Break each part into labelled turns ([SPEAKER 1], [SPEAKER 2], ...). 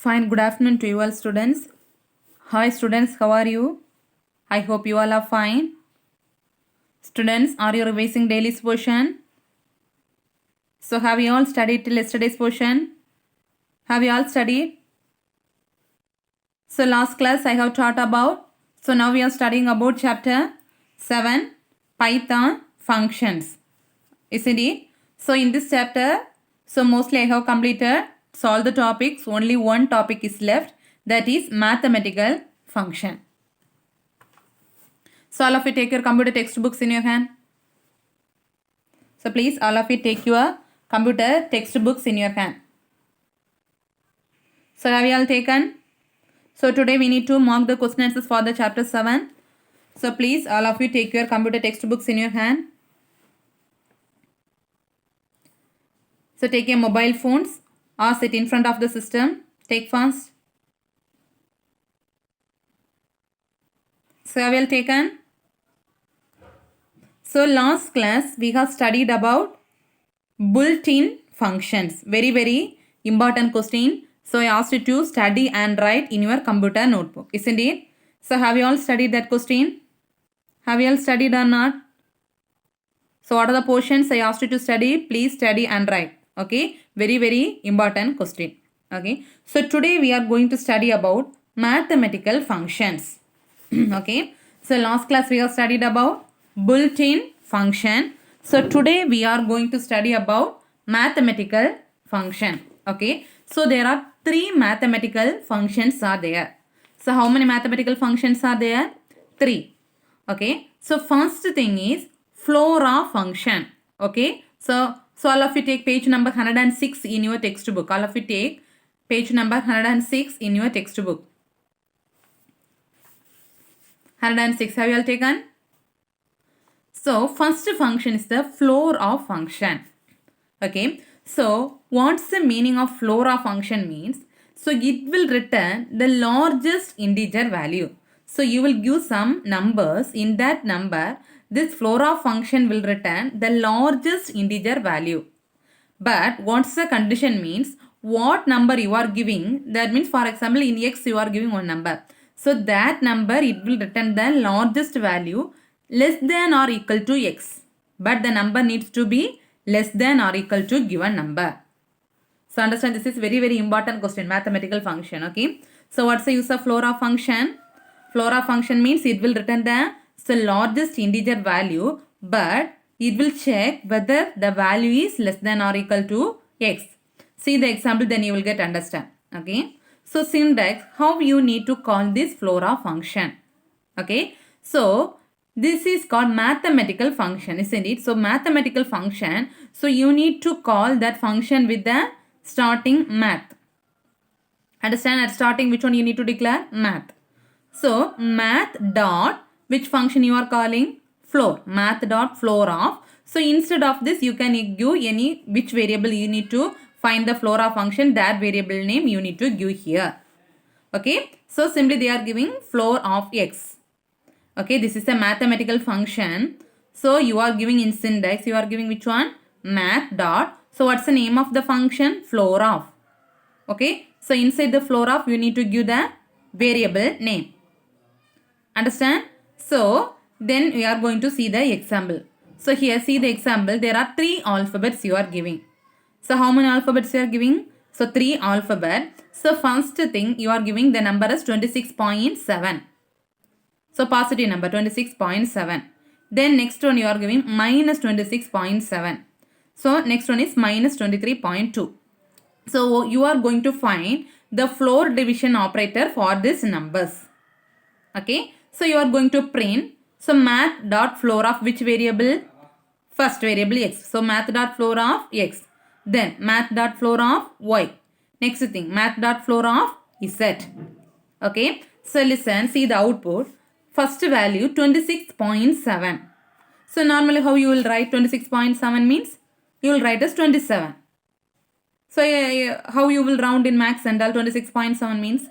[SPEAKER 1] Fine, good afternoon to you all students. Hi students, how are you? I hope you all are fine. Students, are you revising daily's portion? So have you all studied till yesterday's portion? Have you all studied? So last class I have taught about. So now we are studying about chapter 7, Python functions. Isn't it? So in this chapter, so mostly I have completed all the topics. Only one topic is left, that is mathematical function. So all of you take your computer textbooks in your hand. So please all of you take your computer textbooks in your hand. So have you all taken? So today we need to mark the question answers for the chapter 7. So please all of you take your computer textbooks in your hand. So take your mobile phones or sit in front of the system. Take fast. So have you all taken? So last class we have studied about built-in functions. Very important question. So I asked you to study and write in your computer notebook, isn't it? So have you all studied that question? Have you all studied or not? So what are the portions I asked you to study? Please study and write. Okay, very important question. Okay, so today we are going to study about mathematical functions. Okay, so last class we have studied about built-in function. So today we are going to study about mathematical function. Okay, so there are 3 mathematical functions are there. So how many mathematical functions are there? 3. Okay, so first thing is Flora function. Okay, so all of you take page number 106 in your textbook. All of you take page number 106 in your textbook. 106, have you all taken? So first function is the Flora function. Okay, so what's the meaning of Flora function means? So it will return the largest integer value. So you will give some numbers. In that number, this Flora function will return the largest integer value. But what's the condition means? What number you are giving, that means for example in x you are giving one number. So that number it will return the largest value less than or equal to x. But the number needs to be less than or equal to given number. So understand, this is very important question, mathematical function. Okay, so what's the use of Flora function? Flora function means it will return the largest integer value, but it will check whether the value is less than or equal to x. See the example, then you will get understand. Okay, so syntax, how you need to call this Flora function. Okay, so this is called mathematical function, isn't it? So mathematical function, so you need to call that function with the starting math. Understand, at starting which one you need to declare? Math. So math dot, which function you are calling? Floor. Math dot floor of. So instead of this you can give any which variable you need to find the Flora function, that variable name you need to give here. Okay, so simply they are giving floor of x. Okay, this is a mathematical function. So you are giving in syntax, you are giving which one? Math dot. So what's the name of the function? Floor of. Okay, so inside the floor of you need to give the variable name. Understand? So then we are going to see the example. So here see the example, there are 3 alphabets you are giving. So how many alphabets you are giving? So 3 alphabet. So first thing you are giving the number is 26.7. So positive number 26.7. Then next one you are giving minus 26.7. So next one is minus 23.2. So you are going to find the floor division operator for these numbers. Okay, so you are going to print. So math dot floor of which variable? First variable x. So math dot floor of x. Then math dot floor of y. Next thing, math dot floor of z. Okay, so listen, see the output. First value 26.7. So normally how you will write 26.7 means? You will write as 27. So how you will round in max and all? 26.7 means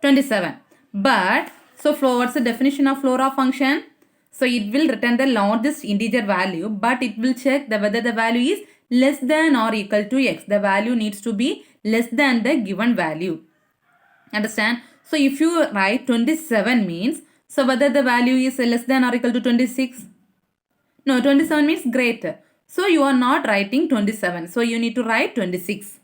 [SPEAKER 1] 27. But so what's the definition of Flora function? So it will return the largest integer value, but it will check whether the value is less than or equal to x. The value needs to be less than the given value. Understand? So if you write 27 means, so whether the value is less than or equal to 26? No, 27 means greater. So you are not writing 27. So you need to write 26.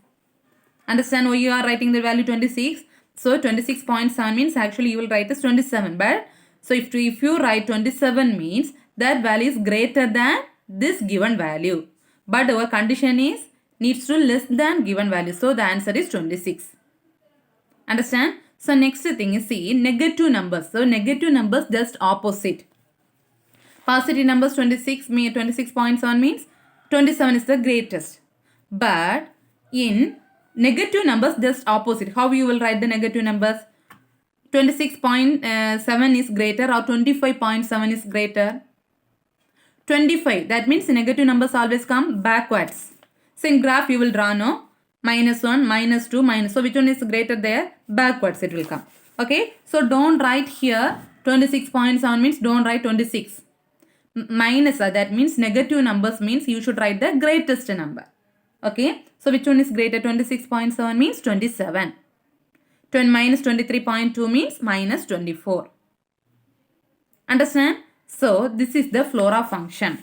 [SPEAKER 1] Understand why you are writing the value 26? So 26.7 means actually you will write as 27. But so if you write 27 means that value is greater than this given value. But our condition is needs to less than given value. So the answer is 26. Understand? So next thing is see negative numbers. So negative numbers just opposite. Positive numbers 26.7 means 27 is the greatest. But in negative numbers just opposite. How you will write the negative numbers? 26.7 is greater or 25.7 is greater? 25. That means negative numbers always come backwards. So in graph you will draw no? -1, -2, minus. So which one is greater there? Backwards it will come. Okay. So don't write here 26.7 means don't write 26. Minus that means negative numbers means you should write the greatest number. Okay. So which one is greater? 26.7 means 27. Minus 23.2 means minus 24. Understand? So this is the Flora function.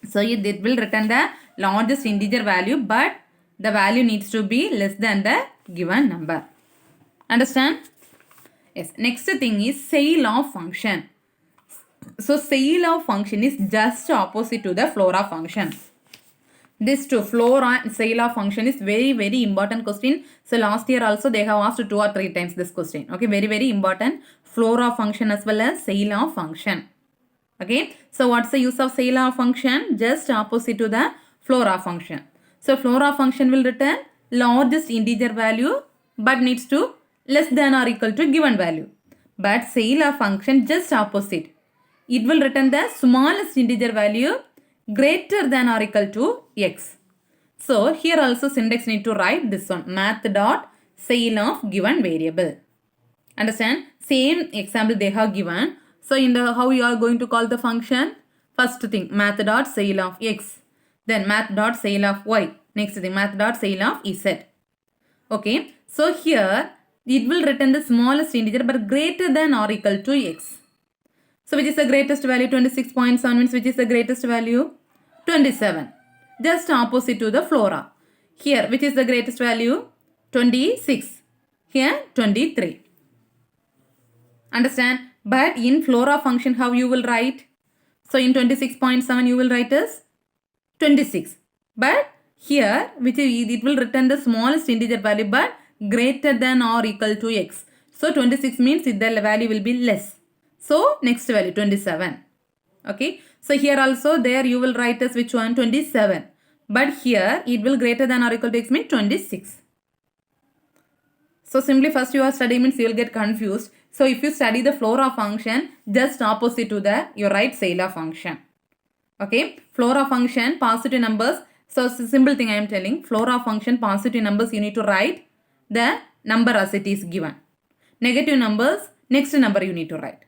[SPEAKER 1] So it will return the largest integer value, but the value needs to be less than the given number. Understand? Yes. Next thing is Ceilov function. So Ceilov function is just opposite to the Flora function. This two, Flora and Ceilov function is very, very important question. So last year also they have asked 2 or 3 times this question. Okay, very, very important. Flora function as well as Ceilov function. Okay, so what's the use of Ceilov function? Just opposite to the Flora function. So Flora function will return largest integer value but needs to less than or equal to given value. But Ceilov function just opposite. It will return the smallest integer value greater than or equal to x. So here also syntax need to write this one, math dot Ceilov given variable. Understand? Same example they have given. So in the how you are going to call the function? First thing math dot Ceilov x. Then math dot Ceilov y. Next thing math dot Ceilov z. Okay. So here it will return the smallest integer but greater than or equal to x. So which is the greatest value? 26.7 means which is the greatest value? 27. Just opposite to the Flora. Here which is the greatest value? 26. Here 23. Understand? But in Flora function how you will write? So in 26.7 you will write as 26. But here which it will return the smallest integer value but greater than or equal to x. So 26 means the value will be less. So next value 27. Okay. So here also there you will write as which one? 27. But here it will greater than or equal to x means 26. So simply first you are studying means you will get confused. So if you study the Flora function just opposite to the you write Ceilov function. Okay. Flora function positive numbers. So simple thing I am telling. Flora function positive numbers you need to write the number as it is given. Negative numbers next number you need to write.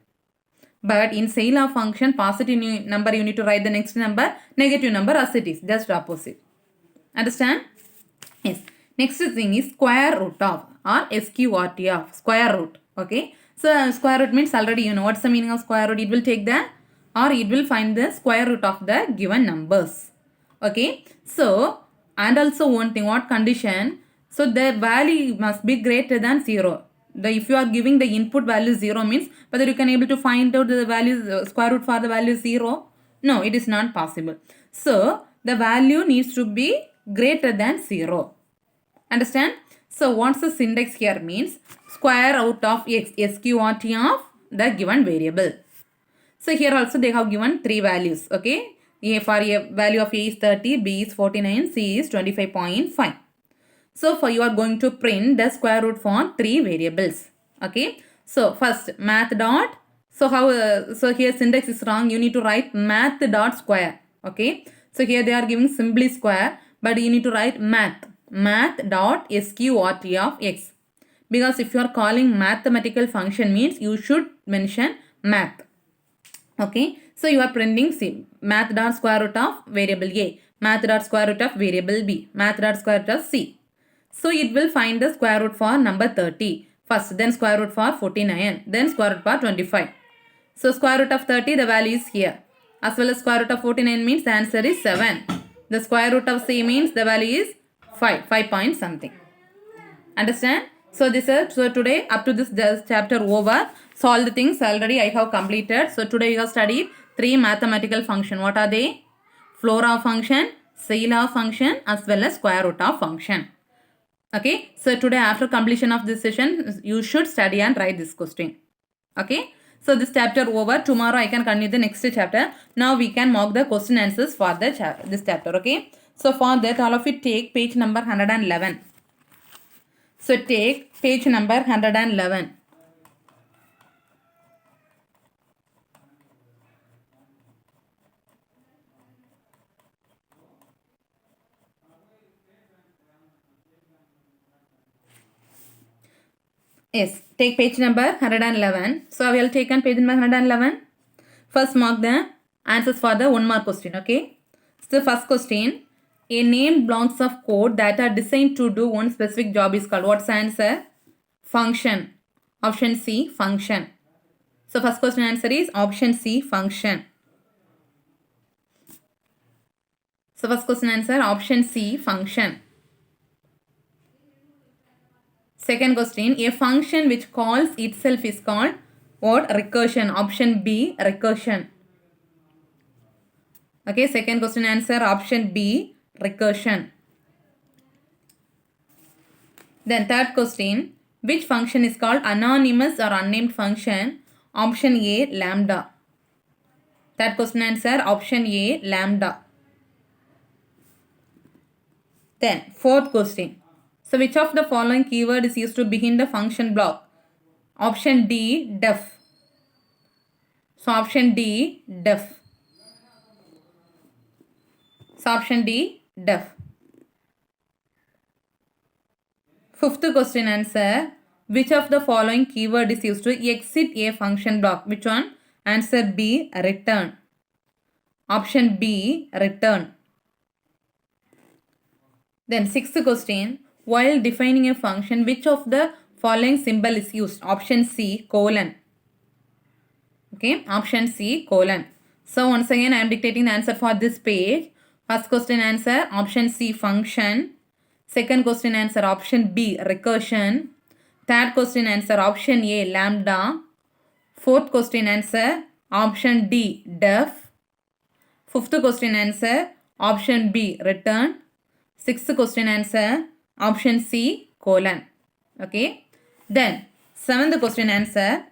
[SPEAKER 1] But in Ceilov function, positive number you need to write the next number, negative number as it is, just opposite. Understand? Yes. Next thing is square root of or SQRT of square root. Okay. So square root means already you know what's the meaning of square root. It will take the or it will find the square root of the given numbers. Okay. So and also one thing, what condition? So the value must be greater than 0. If you are giving the input value 0 means whether you can able to find out the value square root for the value 0. No, it is not possible. So the value needs to be greater than 0. Understand? So what's the syntax here means square root of x, SQRT of the given variable. So here also they have given 3 values. Okay. For a value of A is 30, B is 49, C is 25.5. So for you are going to print the square root for 3 variables. Okay. So first math dot. So how so here syntax is wrong. You need to write math dot square. Okay. So here they are giving simply square, but you need to write math dot SQRT of x. Because if you are calling mathematical function means you should mention math. Okay. So you are printing C math dot square root of variable A, math dot square root of variable B, math dot square root of C. So it will find the square root for number 30. first, then square root for 49, then square root for 25. So square root of 30, the value is here. As well as square root of 49 means the answer is 7. The square root of c means the value is 5 point something. Understand? So this is, so today up to this chapter over. So all the things already I have completed. So today you have studied 3 mathematical function. What are they? Floor of function, Ceil of function, as well as square root of function. Okay. So today after completion of this session, you should study and write this question. Okay. So this chapter over. Tomorrow I can continue the next chapter. Now we can mark the question answers for this chapter. Okay. So for that all of you take page number 111. So take page number 111. Yes, take page number 111. So we will take on page number 111. First mark the answers for the 1 mark question. Okay. So the first question. A named blocks of code that are designed to do one specific job is called. What's the answer? Function. Option C, function. So first question answer is option C, function. So first question answer option C, function. Second question, a function which calls itself is called what? Recursion. Option B, recursion. Okay, second question answer option B, recursion. Then third question, which function is called anonymous or unnamed function? Option A, lambda. Third question answer option A, lambda. Then fourth question. So which of the following keyword is used to begin the function block? Option D, def. So option D, def. So option D, def. Fifth question answer. Which of the following keyword is used to exit a function block? Which one? Answer B, return. Option B, return. Then sixth question. While defining a function, which of the following symbol is used? Option C, colon. Okay, option C, colon. So once again I am dictating the answer for this page. First question answer option C, function. Second question answer option B, recursion. Third question answer option A, lambda. Fourth question answer option D, def. Fifth question answer option B, return. Sixth question answer option C, colon. Okay. Then seventh question answer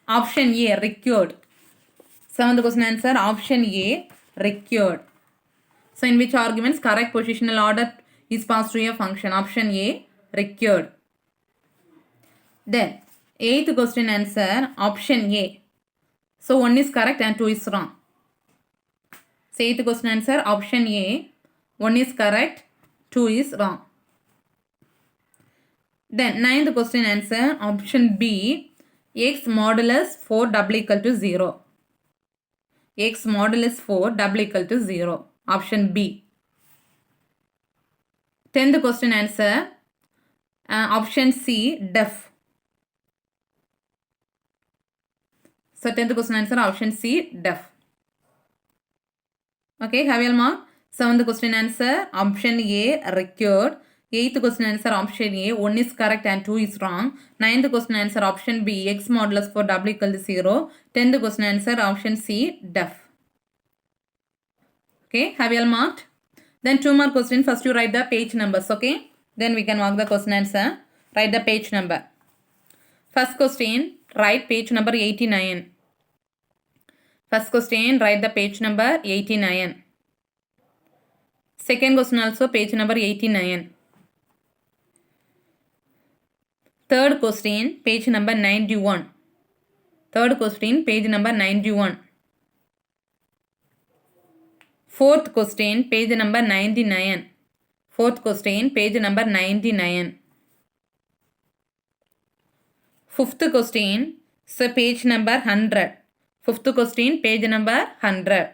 [SPEAKER 1] option A, required. Seventh question answer option A, required. So in which arguments correct positional order is passed to a function? Option A, required. Then eighth question answer option A. So 1 is correct and 2 is wrong. So eighth question answer option A. 1 is correct, 2 is wrong. Then ninth question answer option B. X modulus 4 double equal to 0. X modulus 4 double equal to 0. Option B. 10th question answer option C, def. So 10th question answer option C, def. Okay, have you all marked? 7th question answer option A, required. 8th question answer option A, 1 is correct and 2 is wrong. 9th question answer option B, X modulus 4 double equal to 0. 10th question answer option C, def. Okay, have you all marked? Then 2 more questions. First you write the page numbers. Okay, then we can mark the question answer. Write the page number. First question, write page number 89. First question, write the page number 89. Second question also page number 89. Third question, page number 91. Third question, page number 91. Fourth question, page number 99. Fourth question, page number 99. Fifth question, so page number 100. Fifth question, page number 100.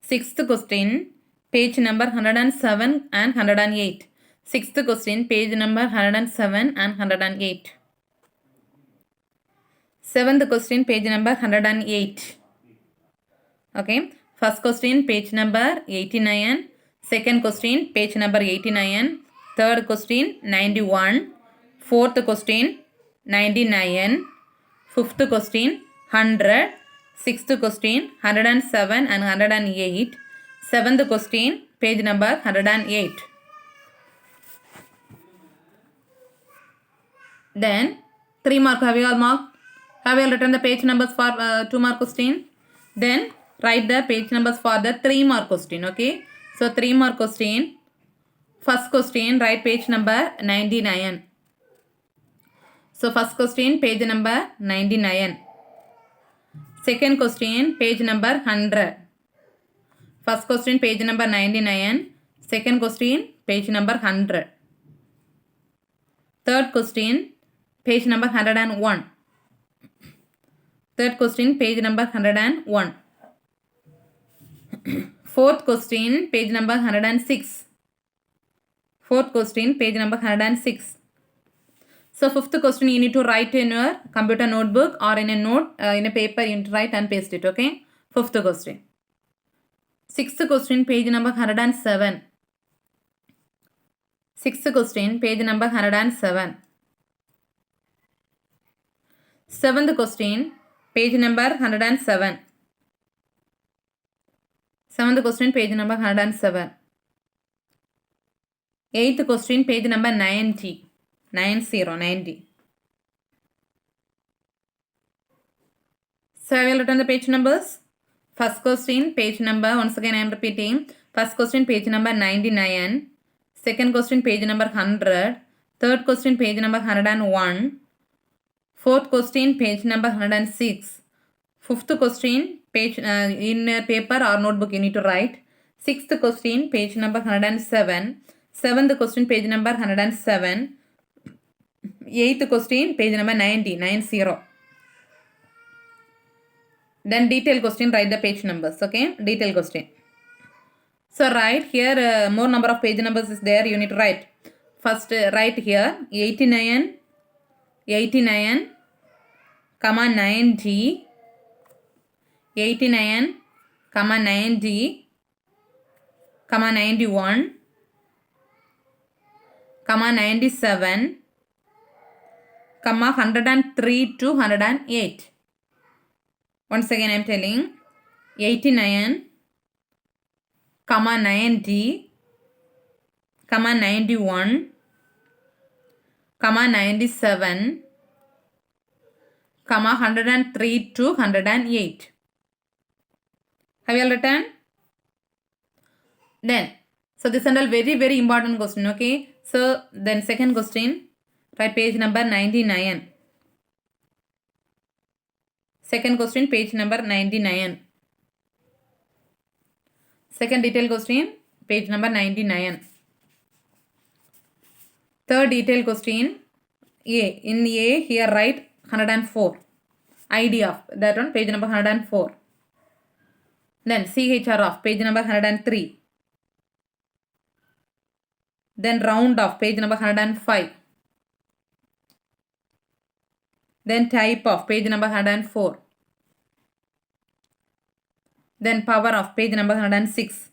[SPEAKER 1] Sixth question, page number 107 and 108. Sixth question, page number 107 and 108. Seventh question, page number 108. Okay. First question, page number 89. Second question, page number 89. Third question, 91. Fourth question, 99. Fifth question, 100. Sixth question, 107 and 108. Seventh question, page number 108. Then 3 mark. Have you all marked? Have you all written the page numbers for 2 mark question? Then write the page numbers for the 3 mark question. Okay. So 3 mark question. First question, write page number 99. So first question, page number 99. Second question, page number 100. First question, page number 99. Second question, page number 100. Third question, page number 101. Third question, page number 101. Fourth question, page number 106. Fourth question, page number 106. So fifth question, you need to write in your computer notebook or in a note, in a paper, you need to write and paste it. Okay. Fifth question. Sixth question, page number 107. Sixth question, page number 107. Seventh question, page number 107. Seventh question, page number 107. Eighth question, page number 90. 90. So I will written the page numbers. First question, page number, once again I am repeating. First question, page number 99. Second question, page number 100. Third question, page number 101. Fourth question, page number 106. Fifth question, page in paper or notebook you need to write. Sixth question, page number 107. Seventh question, page number 107. Eighth question, page number 90. Then detail question, write the page numbers. Okay, detail question. So write here more number of page numbers is there. You need to write. First write here 89, comma 90, 89, comma 90, comma 91, comma 97, comma 103 to 108. Once again I am telling 89, comma 90, comma 91, comma 97, comma 103 to 108. Have you all written? Then, so this is a very important question. Okay. So then second question, write page number 99. Second question, page number 99. Second detail question, page number 99. Third detail question, A. In A, here write 104. ID of that one, page number 104. Then CHR of page number 103. Then round of page number 105. Then type of page number 104. Then power of page number 106.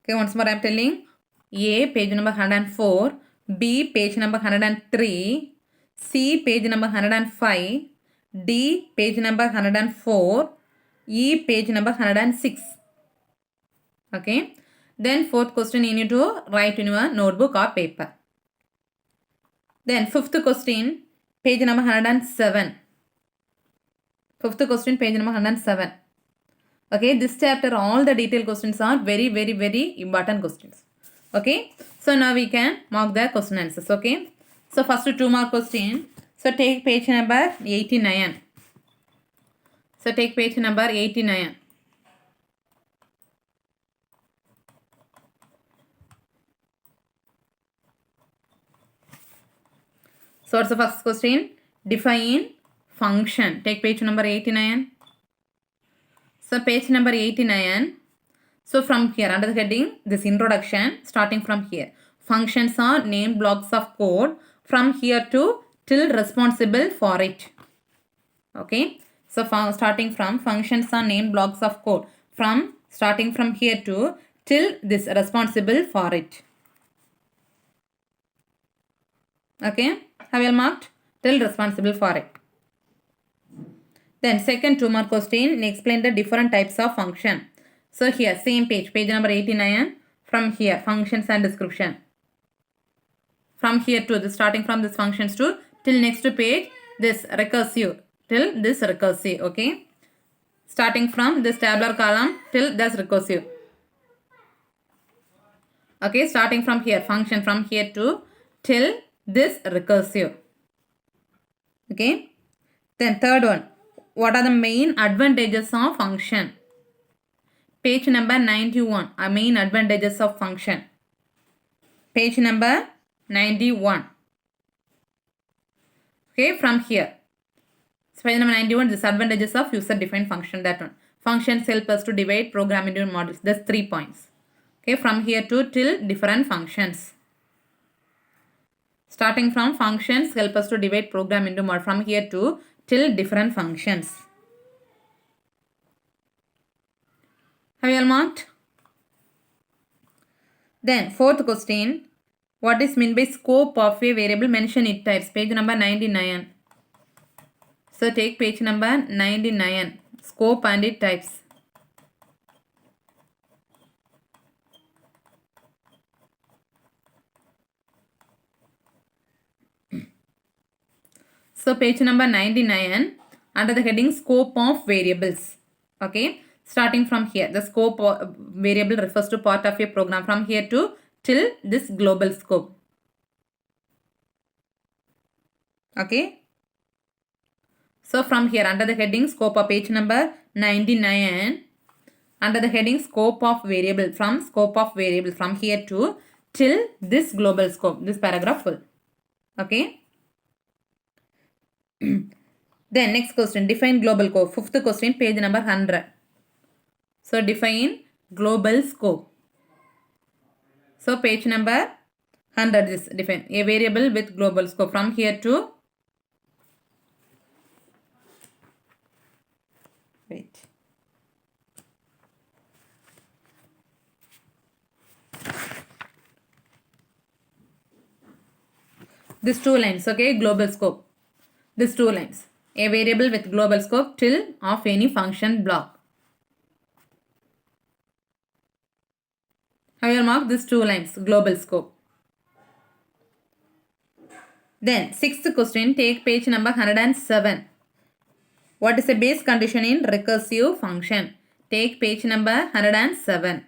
[SPEAKER 1] Okay, once more I am telling. A page number 104. B page number 103. C page number 105. D page number 104. E page number 106. Okay. Then fourth question you need to write in your notebook or paper. Then fifth question, page number 107. Fifth question, page number 107. Okay, this chapter all the detailed questions are very important questions. Okay, so now we can mark the question answers. Okay, so first 2 mark question. So take page number 89. So take page number 89. So what's the first question? Define function. Take page number 89. So page number 89. So from here, under the heading, this introduction, starting from here. Functions are named blocks of code from here to till responsible for it. Okay. So starting from functions are named blocks of code from starting from here to till this responsible for it. Okay. Have you marked? Till responsible for it. Then second 2 mark question, explain the different types of function. So here same page number 89, from here functions and description. From here to the starting from this functions to till next page this recursive, till this recursive. Okay, starting from this tabular column till this recursive. Okay, starting from here function from here to till this recursive. Okay, then third one, what are the main advantages of function? Page number 91, main advantages of function. Page number 91. Okay, from here. So page number 91, disadvantages of user-defined function, that one. Functions help us to divide program into modules. That's 3 points. Okay, from here to till different functions. Starting from functions help us to divide program into modules. From here to till different functions. Have you all marked? Then fourth question, what is meant by scope of a variable? Mention it types. Page number 99. So take page number 99. Scope and it types. So page number 99, under the heading scope of variables. Okay. Starting from here, the scope of variable refers to part of a program from here to till this global scope. Okay. So from here, under the heading scope of page number 99, under the heading scope of variable, from scope of variable from here to till this global scope, this paragraph full. Okay. Then next question, define global scope. Fifth question, page number 100. So define global scope. So page number 100 is define a variable with global scope from here to these 2 lines. Okay, global scope. These 2 lines. A variable with global scope till of any function block. I will mark these 2 lines, global scope. Then 6th question, take page number 107. What is a base condition in recursive function? Take page number 107.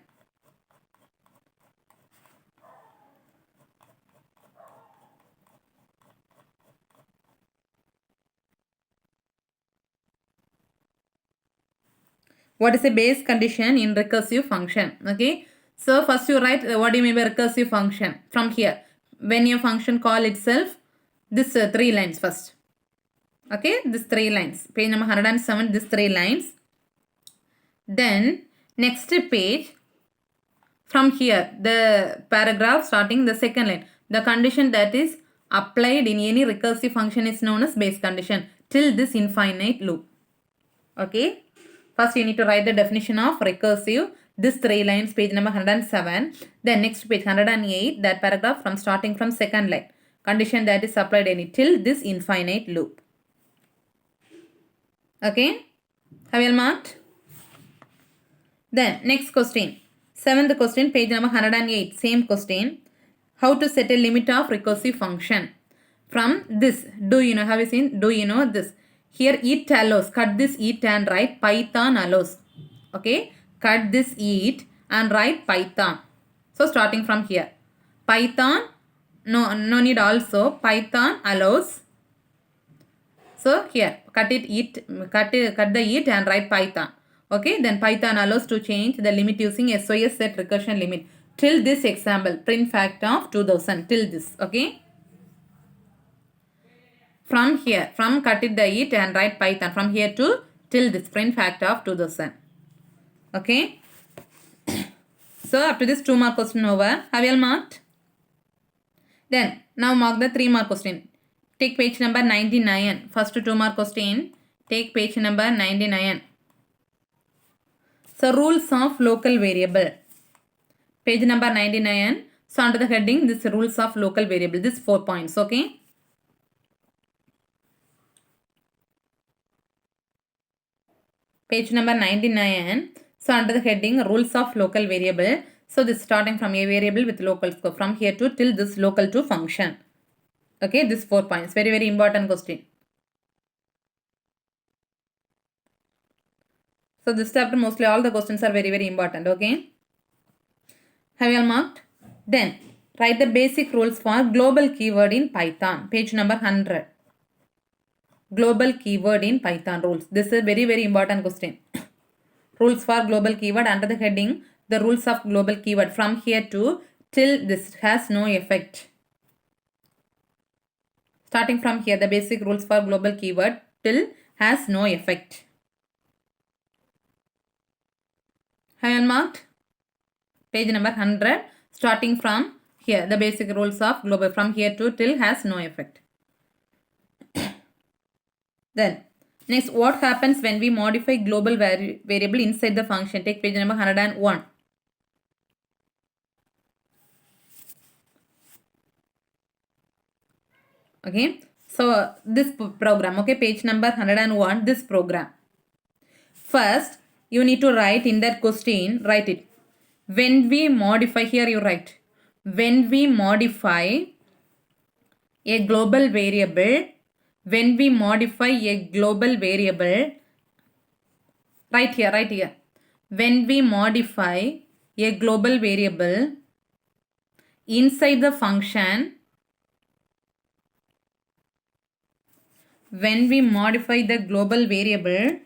[SPEAKER 1] What is a base condition in recursive function? Okay. So first you write what do you mean by recursive function. From here, when your function call itself, this 3 lines first. Okay, this 3 lines. Page number 107, this 3 lines. Then next page, from here, the paragraph starting the second line. The condition that is applied in any recursive function is known as base condition till this infinite loop. Okay. First you need to write the definition of recursive. This 3 lines, page number 107. Then next page 108, that paragraph from starting from second line. Condition that is applied any till this infinite loop. Okay. Have you marked? Then next question. 7th question, page number 108. Same question. How to set a limit of recursive function. From this, do you know, have you seen? Do you know this? Here it allows, cut this it and write Python allows. Okay, cut this it and write Python. So starting from here, Python, no need also, Python allows. So here, cut the it and write Python. Okay, then Python allows to change the limit using SOS set recursion limit. Till this example, print fact of 2000, till this, okay. From here, from cut it the it and write Python. From here to till this print fact of 2000. Okay. So up to this 2 mark question over. Have you all marked? Then now mark the 3 mark question. Take page number 99. First 2 mark question. Take page number 99. So rules of local variable. Page number 99. So under the heading, this rules of local variable. This 4 points. Okay. Page number 99. So under the heading, rules of local variable. So this starting from a variable with local scope. From here to till this local to function. Okay. This 4 points. Very, very important question. So this chapter mostly all the questions are very, very important. Okay. Have you all marked? Then write the basic rules for global keyword in Python. Page number 100. Global keyword in Python rules. This is a very, very important question. Rules for global keyword under the heading, the rules of global keyword from here to till this has no effect. Starting from here, the basic rules for global keyword till has no effect. Have you marked? Page number 100. Starting from here, the basic rules of global from here to till has no effect. Then, next, what happens when we modify global variable inside the function? Take page number 101. Okay, so this program, okay, page number 101, this program. First, you need to write in that question, write it. When we modify, here you write, when we modify a global variable, when we modify a global variable, right here, when we modify a global variable inside the function, when we modify the global variable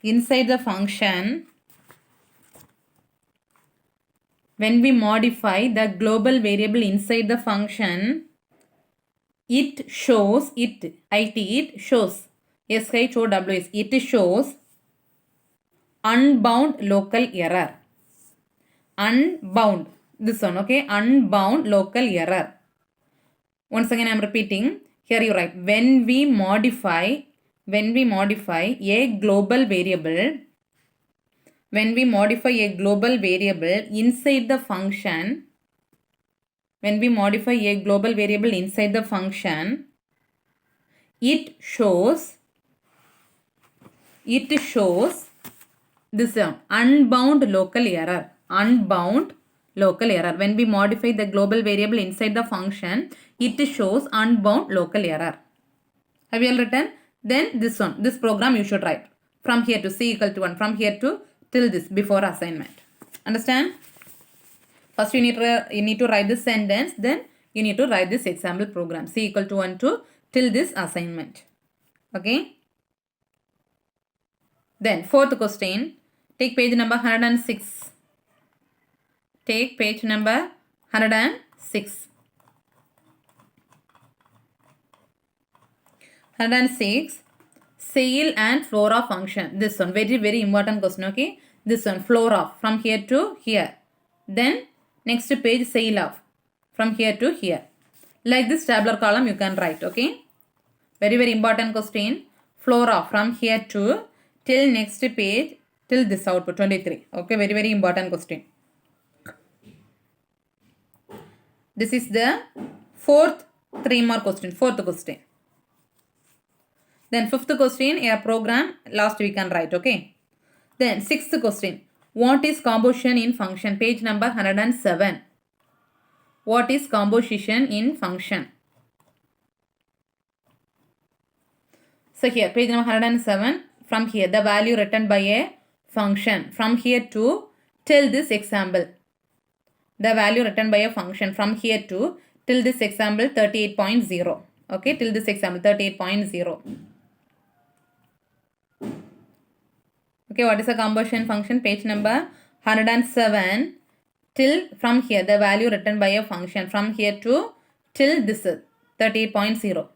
[SPEAKER 1] inside the function, when we modify the global variable inside the function, it shows, it shows, SHOWS, it shows unbound local error. Unbound, this one, okay, unbound local error. Once again, I am repeating. Here you write, when we modify a global variable, when we modify a global variable inside the function, when we modify a global variable inside the function, it shows this unbound local error. Unbound local error. When we modify the global variable inside the function, it shows unbound local error. Have you all written? Then this one, this program you should write. From here to c equal to 1. From here to till this before assignment. Understand? First you need to write this sentence. Then you need to write this example program. C equal to 1 to till this assignment. Okay. Then fourth question. Take page number 106. Take page number 106. 106. Ceil and Flora function. This one very, very important question. Okay. This one Flora from here to here. Then next page Ceil of from here to here. Like this tabular column you can write. Okay. Very, very important question. Flora from here to till next page till this output 23. Okay. Very, very important question. This is the fourth 3 mark question. Fourth question. Then fifth question, a program last we can write. Okay. Then sixth question. What is composition in function? Page number 107. What is composition in function? So here page number 107. From here the value written by a function. From here to till this example. The value written by a function from here to till this example 38.0. Okay, till this example 38.0. Okay, what is a composition function? Page number 107 till from here the value written by a function from here to till this 38.0.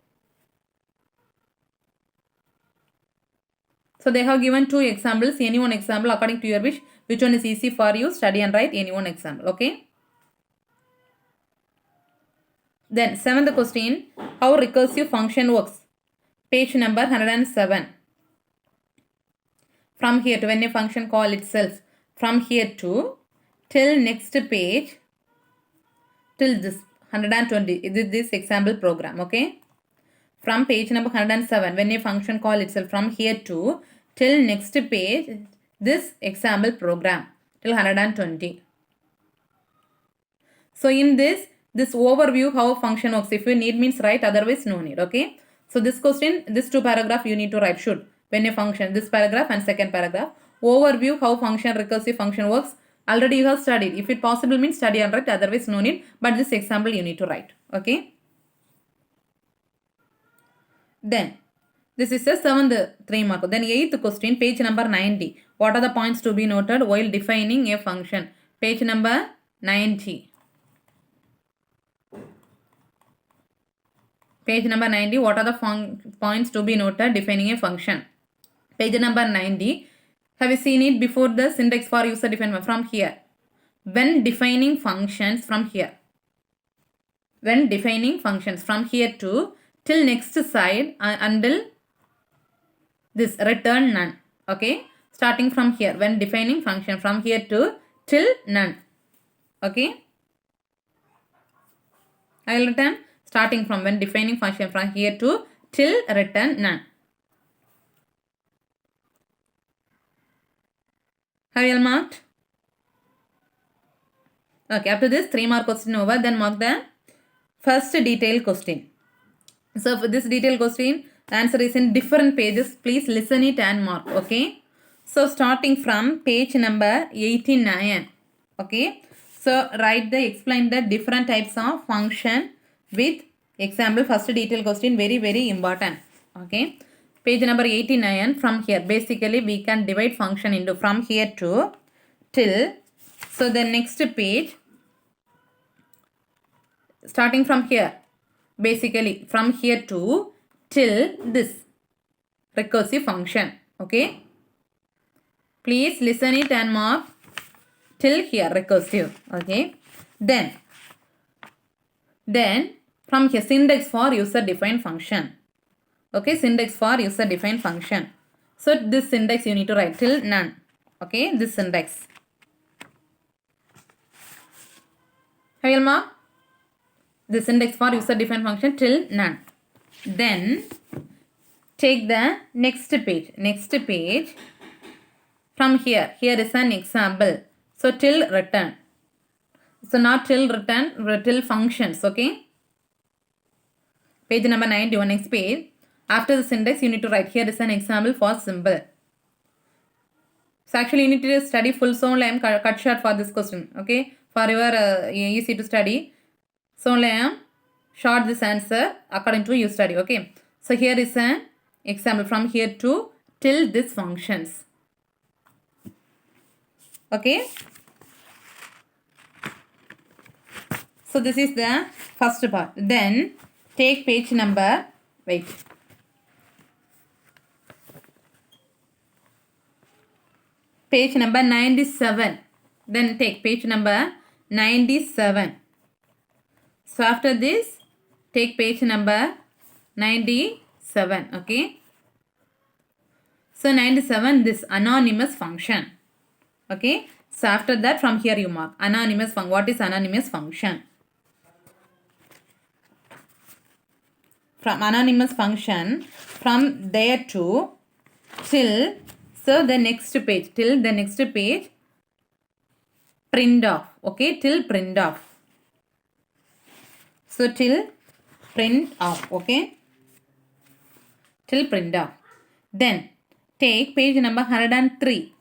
[SPEAKER 1] So they have given 2 examples. Any one example according to your wish Which one is easy for you? Study and write any one example. Okay. Then 7th question. How recursive function works? Page number 107. From here to when a function call itself. From here to till next page. Till this 120. This example program. Okay. From page number 107. When a function call itself. From here to till next page. This example program. Till 120. So in this overview how function works. If you need means write, otherwise no need. Okay. So this question, this 2 paragraph you need to write should. When a function, this paragraph and second paragraph. Overview how function, recursive function works. Already you have studied. If it possible means study and write, otherwise no need. But this example you need to write. Okay. Then this is the 7th 3 mark. Then 8th question, page number 90. What are the points to be noted while defining a function? Page number 90. Page number 90. What are the points to be noted defining a function? Page number 90. Have you seen it before the syntax for user defined from here? When defining functions from here. When defining functions from here to till next side until this return none. Okay. Starting from here. When defining function from here to till none. Okay. I will return. Starting from when defining function from here to till return none. Have you all marked? Okay, after this 3 mark question over, then mark the first detailed question. So for this detailed question, the answer is in different pages. Please listen it and mark. Okay. So starting from page number 89. Okay. So explain the different types of function with example. First detailed question, very important. Okay. Page number 89. From here basically we can divide function into from here to till. So the next page starting from here basically from here to till this recursive function. Okay. Please listen it and mark till here recursive. Okay. Then from here syntax for user defined function. Okay. Syntax for user defined function. So this syntax you need to write till none. Okay. This syntax. Have you marked? The syntax for user defined function till none. Then take the next page. Next page from here. Here is an example. So till return. So not till return, till functions. Okay. Page number 91. Next page. After the syntax you need to write. Here is an example for symbol. So actually you need to study full. So only I am cut short for this question. Okay. For your easy to study. So only I am short this answer according to you study. Okay. So here is an example from here to till this functions. Okay. So this is the first part. Then take page number, wait. Page number 97. Then take page number 97. So after this, take page number 97. Okay. So 97, this anonymous function. Okay. So after that, from here you mark anonymous function. What is anonymous function? From anonymous function, from there to till, so the next page, till the next page, print off. Okay, till print off. So till print off. Okay, till print off. Then take page number 103.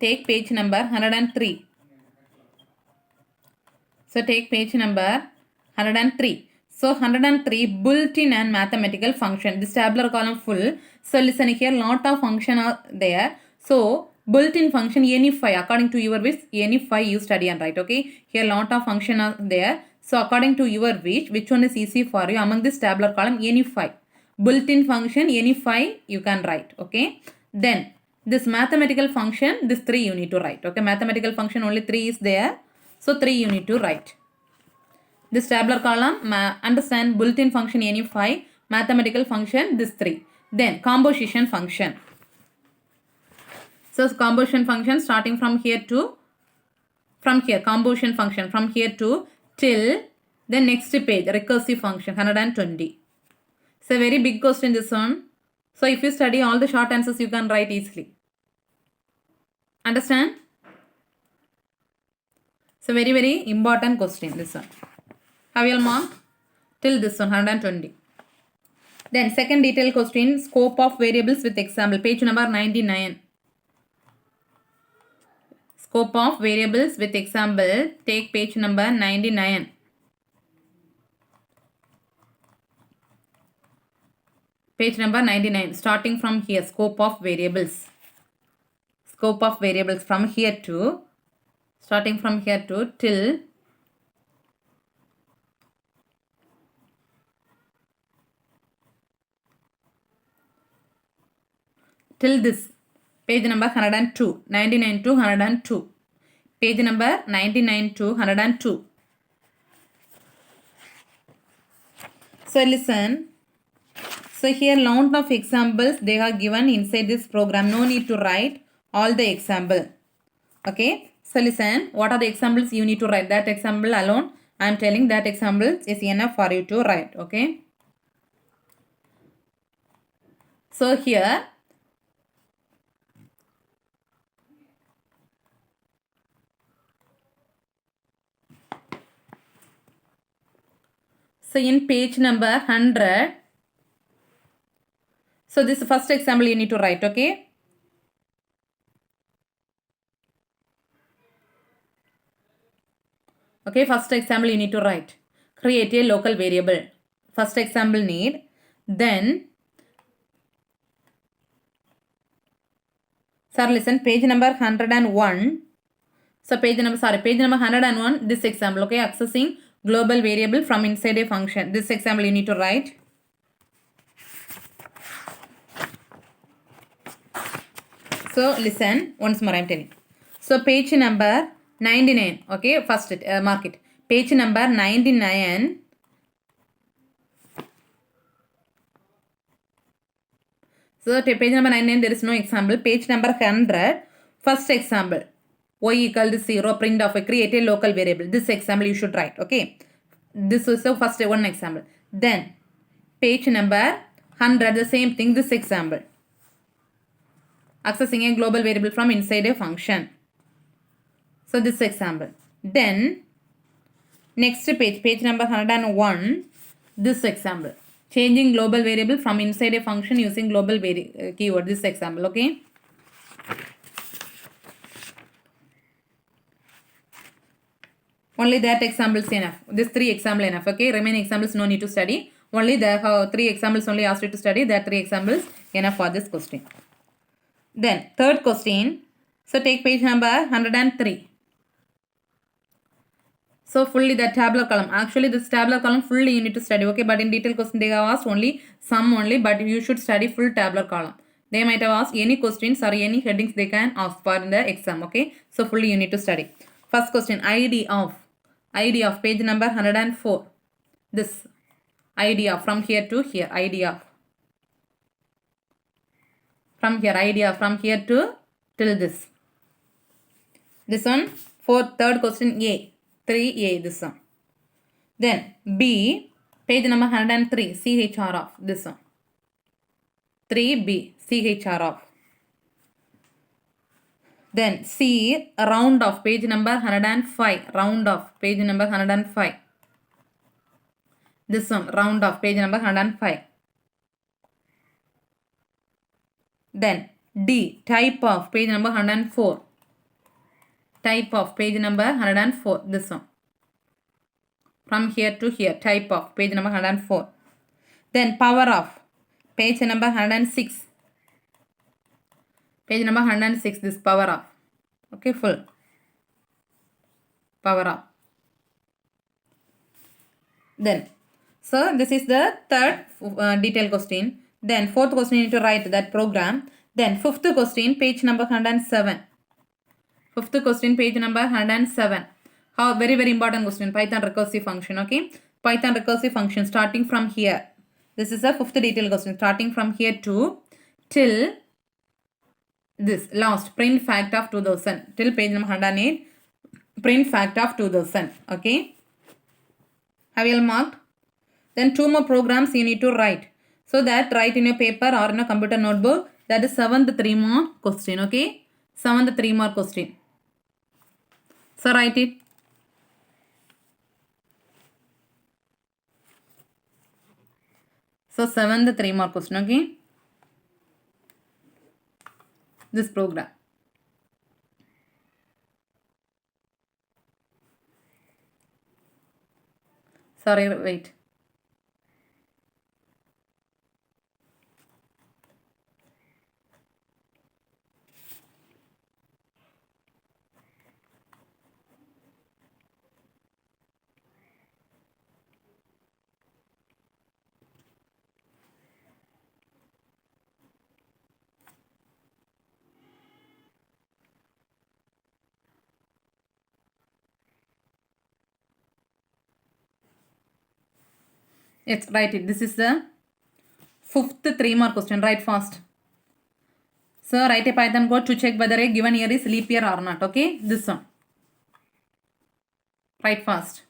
[SPEAKER 1] Take page number 103. So take page number 103. So 103 built-in and mathematical function. This tabular column full. So listen here, lot of function are there. So built-in function any 5 according to your wish, any 5 you study and write. Okay. Here lot of function are there. So according to your wish, which one is easy for you among this tabular column, any 5. Built-in function any 5 you can write. Okay. Then This mathematical function, this 3 you need to write. Okay, mathematical function only 3 is there. So 3 you need to write. This tabular column, understand bulletin function any 5, mathematical function this 3. Then composition function. So composition function starting from here, composition function from here to till the next page, recursive function 120. It's a very big question this one. So if you study all the short answers you can write easily. Understand? It's a very very important question this one. Have you all marked? Till this one 120. Then second detailed question, scope of variables with example, page number 99. Scope of variables with example, take page number 99. Page number 99, starting from here, scope of variables. Scope of variables from here to, starting from here to till this. Page number 102, 99 to 102. Page number 99 to 102. So listen. So here lot of examples they are given inside this program. No need to write all the example. Okay. So listen. What are the examples you need to write? That example alone. I am telling that example is enough for you to write. Okay. So here. So in page number 100, so this first example you need to write, okay? Okay, first example you need to write. Create a local variable. First example need. Then, sir listen, page number 101. So page number 101, this example, okay? Accessing global variable from inside a function. This example you need to write. So listen, once more I am telling. So page number 99, okay? First mark it. Page number 99. So page number 99 there is no example. Page number 100, first example. Y equal to 0, print of a create a local variable. This example you should write, okay? This is the first one example. Then page number 100, the same thing, this example. Accessing a global variable from inside a function. So this example. Then next page, page number 101, this example. Changing global variable from inside a function using global keyword. This example, okay? Only that example is enough. This 3 example enough, okay? Remaining examples no need to study. Only the 3 examples only asked you to study. That 3 examples enough for this question. Then third question. So take page number 103. So fully the tabular column. Actually this tabular column fully you need to study, okay? But in detail question they have asked only some only, but you should study full tabular column. They might have asked any questions or any headings they can ask for in the exam, okay? So fully you need to study. First question, ID of page number 104. This idea from here to here, idea. From here, idea from here to till this. This one, third question A, 3A, this one. Then B, page number 103, CHR of, this one. 3B, CHR of. Then C, round of, page number 105, round of, page number 105. This one, round of, page number 105. Then D, type of, page number 104. Type of, page number 104, this one. From here to here, type of, page number 104. Then power of, page number 106. Page number 106, this power of. Okay, full. Power of. Then, so this is the third detailed question. Then fourth question you need to write that program. Then fifth question, page number 107. Fifth question, page number 107. How very very important question. Python recursive function. Okay, Python recursive function starting from here. This is the fifth detailed question. Starting from here to till this last print fact of 2000 till page number 108. Print fact of 2000. Okay. Have you all marked? Then two more programs you need to write. So that write in your paper or in a computer notebook. That is 7th 3 mark question. Okay. 7th 3 mark question. So write it. So 7th 3 mark question. Okay. This program. Sorry, wait. Yes, write it. This is the 5th 3 mark question. Write fast. So write a Python code to check whether a given year is leap year or not. Okay, this one. Write fast.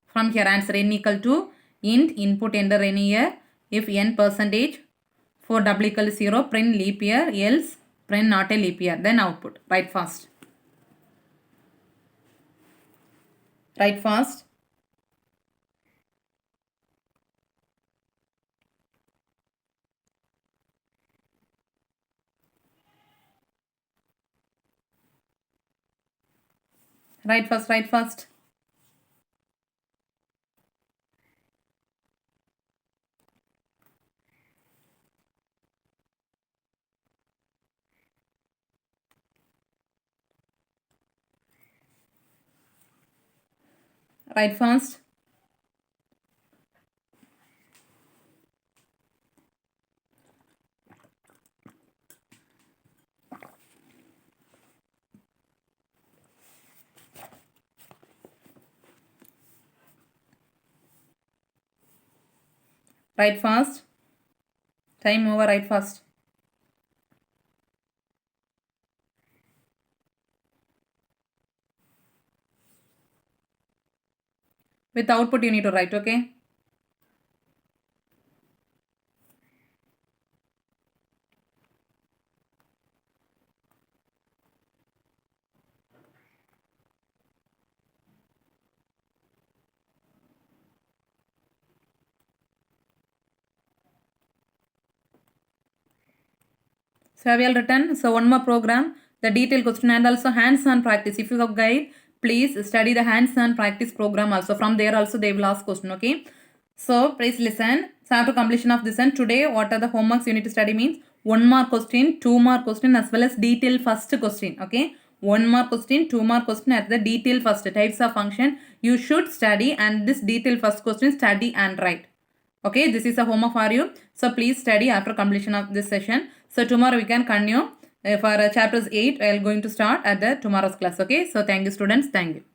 [SPEAKER 1] From here answer n equal to int input enter any year. If n percentage for w equal to 0 print leap year, else print not a leap year. Then output. Write fast. Write fast. Write fast, write fast. Write fast. Write fast. Time over, write fast. With output you need to write, okay? So have you all written? So one more program, the detailed question and also hands-on practice. If you have guide, please study the hands-on practice program also. From there also they will ask question, okay? So please listen. So after completion of this and today what are the homeworks you need to study means 1 mark question, 2 mark question as well as detailed first question, okay? 1 mark question, 2 mark question at the detailed first types of function you should study and this detailed first question study and write. Okay, this is a homework for you. So please study after completion of this session. So tomorrow we can continue for chapters 8. I am going to start at the tomorrow's class. Okay, so thank you students. Thank you.